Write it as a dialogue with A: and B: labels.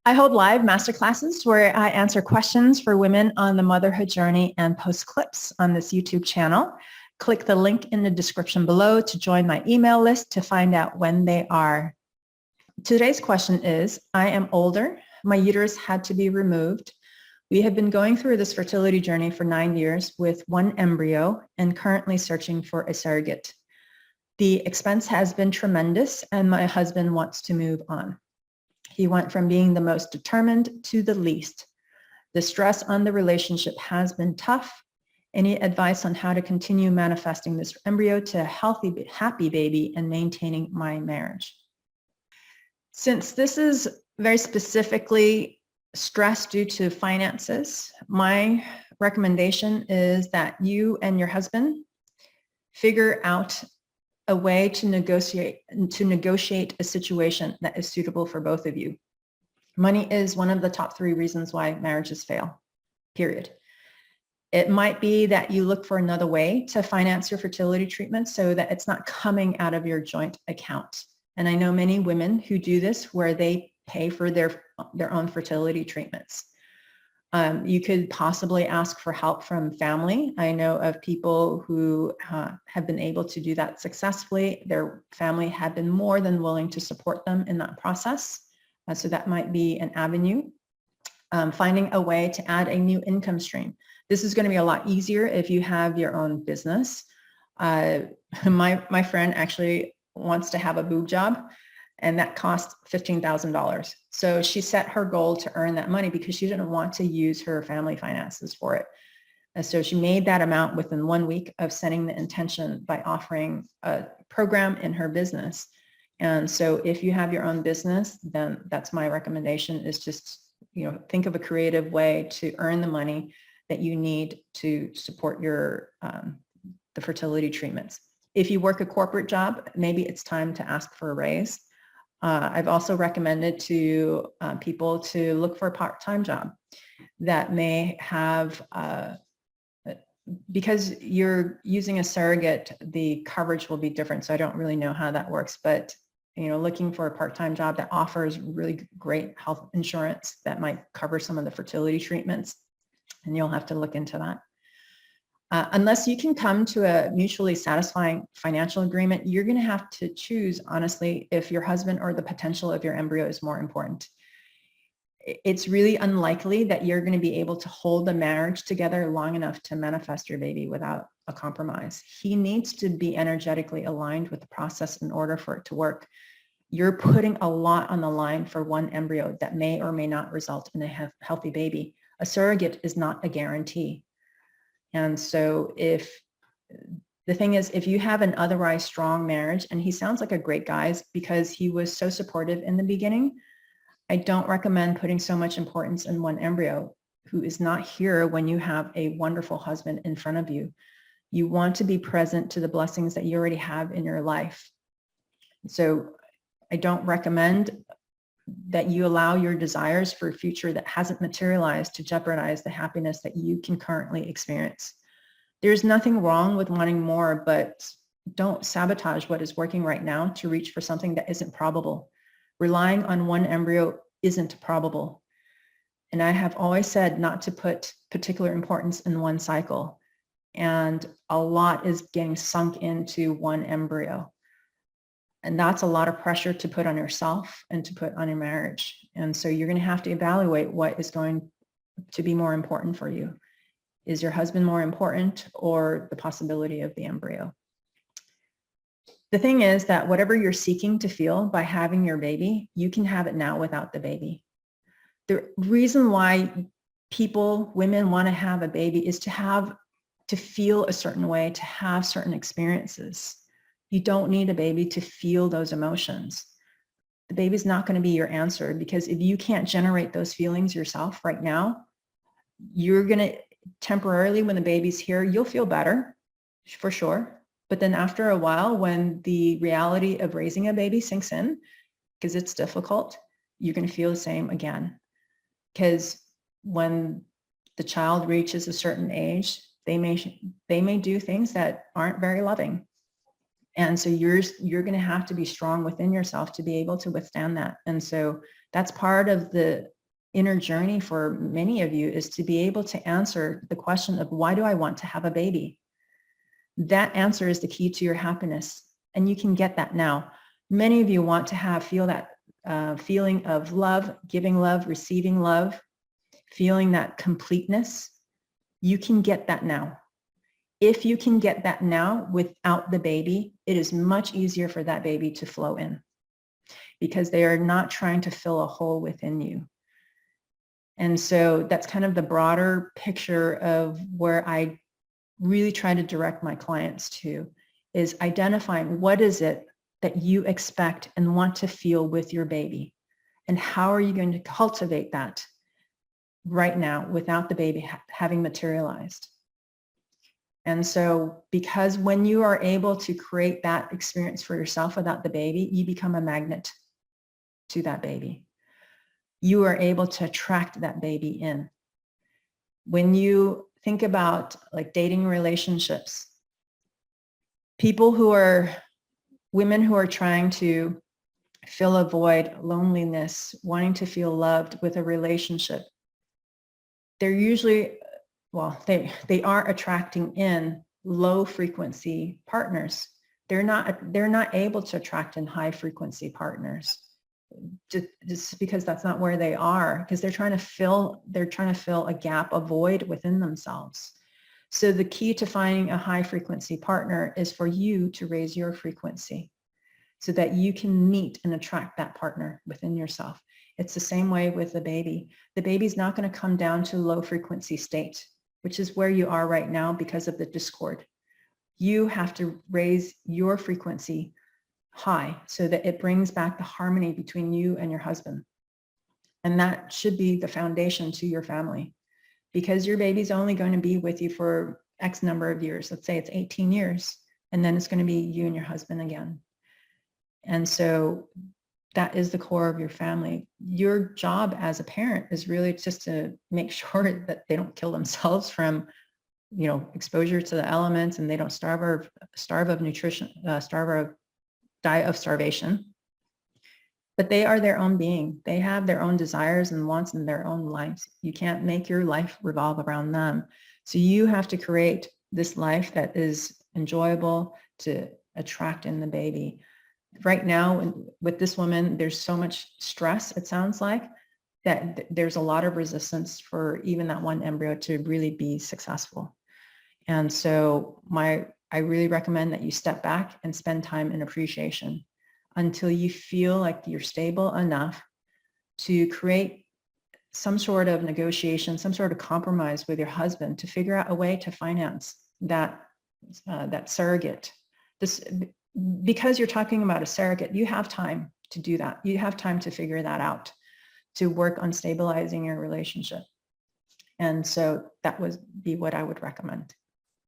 A: I hold live masterclasses where I answer questions for women on the motherhood journey and post clips on this YouTube channel. Click the link in the description below to join my email list to find out when they are. Today's question is, I am older. My uterus had to be removed. We have been going through this fertility journey for 9 years with one embryo and currently searching for a surrogate. The expense has been tremendous and my husband wants to move on. He went from being the most determined to the least. The stress on the relationship has been tough. Any advice on how to continue manifesting this embryo to a healthy, happy baby and maintaining my marriage? Since this is very specifically stress due to finances, my recommendation is that you and your husband figure out a way to negotiate a situation that is suitable for both of you. Money is one of the top 3 reasons why marriages fail, period. It might be that you look for another way to finance your fertility treatment so that it's not coming out of your joint account. And I know many women who do this where they pay for their own fertility treatments. You could possibly ask for help from family. I know of people who have been able to do that successfully. Their family had been more than willing to support them in that process. So that might be an avenue. Finding a way to add a new income stream. This is going to be a lot easier if you have your own business. My friend actually wants to have a boob job, and that cost $15,000. So she set her goal to earn that money because she didn't want to use her family finances for it. And so she made that amount within 1 week of setting the intention by offering a program in her business. And so if you have your own business, then that's my recommendation, is just, think of a creative way to earn the money that you need to support your the fertility treatments. If you work a corporate job, maybe it's time to ask for a raise. I've also recommended to people to look for a part-time job that may have, because you're using a surrogate, the coverage will be different. So I don't really know how that works, but looking for a part-time job that offers really great health insurance that might cover some of the fertility treatments, and you'll have to look into that. Unless you can come to a mutually satisfying financial agreement, you're going to have to choose, honestly, if your husband or the potential of your embryo is more important. It's really unlikely that you're going to be able to hold the marriage together long enough to manifest your baby without a compromise. He needs to be energetically aligned with the process in order for it to work. You're putting a lot on the line for one embryo that may or may not result in a healthy baby. A surrogate is not a guarantee. And so the thing is, if you have an otherwise strong marriage, and he sounds like a great guy because he was so supportive in the beginning, I don't recommend putting so much importance in one embryo who is not here when you have a wonderful husband in front of you. You want to be present to the blessings that you already have in your life. So I don't recommend that you allow your desires for a future that hasn't materialized to jeopardize the happiness that you can currently experience. There's nothing wrong with wanting more, but don't sabotage what is working right now to reach for something that isn't probable. Relying on one embryo isn't probable. And I have always said not to put particular importance in one cycle. And a lot is getting sunk into one embryo. And that's a lot of pressure to put on yourself and to put on your marriage. And so you're going to have to evaluate what is going to be more important for you. Is your husband more important, or the possibility of the embryo? The thing is that whatever you're seeking to feel by having your baby, you can have it now without the baby. The reason why women want to have a baby is to feel a certain way, to have certain experiences. You don't need a baby to feel those emotions. The baby's not going to be your answer, because if you can't generate those feelings yourself right now, you're going to temporarily, when the baby's here, you'll feel better for sure. But then after a while, when the reality of raising a baby sinks in, because it's difficult, you're going to feel the same again. Because when the child reaches a certain age, they may do things that aren't very loving. And so you're going to have to be strong within yourself to be able to withstand that. And so that's part of the inner journey for many of you is to be able to answer the question of, why do I want to have a baby? That answer is the key to your happiness, and you can get that now. Many of you want to feel that feeling of love, giving love, receiving love, feeling that completeness. You can get that now. If you can get that now without the baby, it is much easier for that baby to flow in, because they are not trying to fill a hole within you. And so that's kind of the broader picture of where I really try to direct my clients to, is identifying what is it that you expect and want to feel with your baby, and how are you going to cultivate that right now without the baby having materialized. And so, because when you are able to create that experience for yourself without the baby, you become a magnet to that baby. You are able to attract that baby in. When you think about like dating relationships, women who are trying to fill a void, loneliness, wanting to feel loved with a relationship, they're usually, well, they are attracting in low frequency partners. They're not able to attract in high frequency partners, just because that's not where they are, because they're trying to fill a gap, a void within themselves. So the key to finding a high frequency partner is for you to raise your frequency so that you can meet and attract that partner within yourself. It's the same way with the baby. The baby's not going to come down to low frequency state, which is where you are right now because of the discord. You have to raise your frequency high so that it brings back the harmony between you and your husband. And that should be the foundation to your family, because your baby's only going to be with you for X number of years. Let's say it's 18 years, and then it's going to be you and your husband again. And so that is the core of your family. Your job as a parent is really just to make sure that they don't kill themselves from, exposure to the elements, and they don't starve of nutrition, die of starvation. But they are their own being. They have their own desires and wants in their own lives. You can't make your life revolve around them. So you have to create this life that is enjoyable to attract in the baby. Right now, with this woman, there's so much stress, it sounds like, that there's a lot of resistance for even that one embryo to really be successful. And so I really recommend that you step back and spend time in appreciation until you feel like you're stable enough to create some sort of negotiation, some sort of compromise with your husband to figure out a way to finance that surrogate. Because you're talking about a surrogate, you have time to do that. You have time to figure that out, to work on stabilizing your relationship. And so that would be what I would recommend.